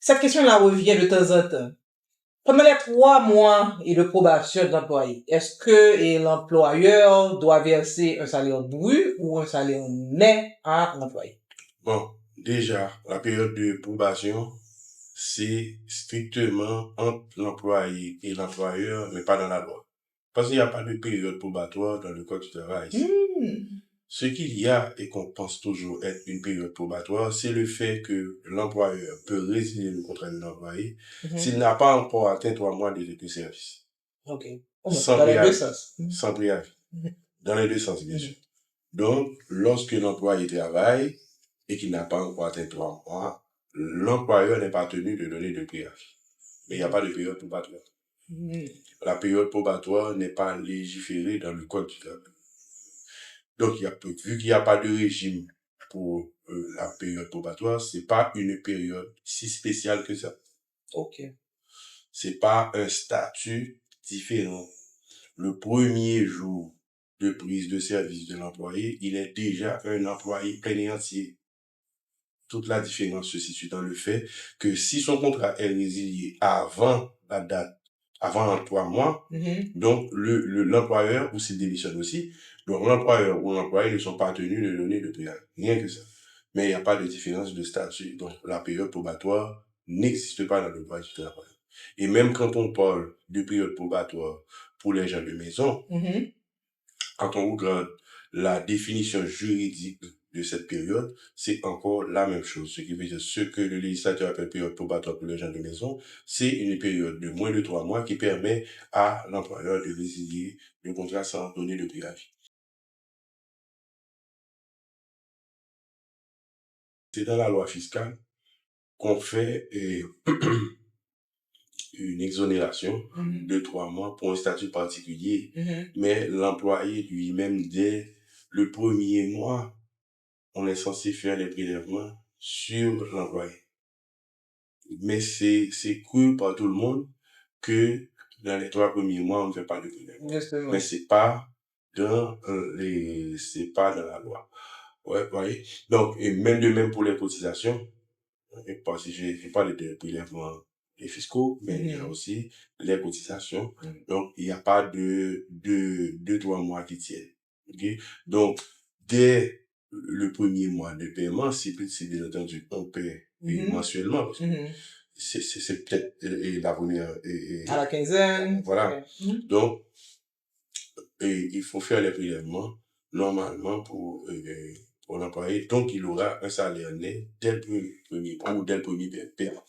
cette question-là revient de temps en temps. Pendant les 3 mois et de probation de l'employé, est-ce que l'employeur doit verser un salaire brut ou un salaire net à l'employé? Bon, déjà, la période de probation, c'est strictement entre l'employé et l'employeur, mais pas dans la loi. Parce qu'il n'y a pas de période probatoire dans le Code du travail. Ce qu'il y a et qu'on pense toujours être une période probatoire, c'est le fait que l'employeur peut résilier le contrat de l'employé s'il n'a pas encore atteint 3 mois de service. Ok. Sans Dans les deux préavis. sens. Sans préavis. Dans les deux sens, bien sûr. Donc, lorsque l'employé travaille et qu'il n'a pas encore atteint 3 mois, l'employeur n'est pas tenu de donner de préavis. Mais il n'y a pas de période probatoire. La période probatoire n'est pas légiférée dans le Code du travail. Donc, vu qu'il n'y a pas de régime pour la période probatoire, c'est pas une période si spéciale que ça. Ok. C'est pas un statut différent. Le premier jour de prise de service de l'employé, il est déjà un employé plein et entier. Toute la différence se situe dans le fait que si son contrat est résilié avant la date, avant 3 mois, donc l'employeur ou s'il démissionne aussi, donc l'employeur ou l'employé ne sont pas tenus de donner de préavis. Rien que ça. Mais il n'y a pas de différence de statut. Donc la période probatoire n'existe pas dans le droit du travail. Et même quand on parle de période probatoire pour les gens de maison, quand on regarde la définition juridique de cette période, c'est encore la même chose. Ce qui veut dire ce que le législateur appelle période probatoire pour les gens de maison, c'est une période de moins de 3 mois qui permet à l'employeur de résilier le contrat sans donner de préavis. C'est dans la loi fiscale qu'on fait une exonération de 3 mois pour un statut particulier. Mais l'employé lui-même, dès le premier mois, on est censé faire les prélèvements sur l'employé. Mais c'est cru par tout le monde que dans les 3 premiers mois, on ne fait pas de prélèvement. Mais c'est pas dans la loi. Ouais, voyez. Donc, et même de même pour les cotisations, parce que j'ai parlé de prélèvements fiscaux, mais il y a aussi les cotisations. Donc, il n'y a pas de 3 mois qui tiennent. Okay? Donc, dès le premier mois de paiement, c'est bien entendu, on paie mensuellement. Parce que c'est peut-être la première. À la quinzaine. Voilà. Donc, il faut faire les prélèvements normalement pour l'employé. Donc, il aura un salaire net dès le premier paiement.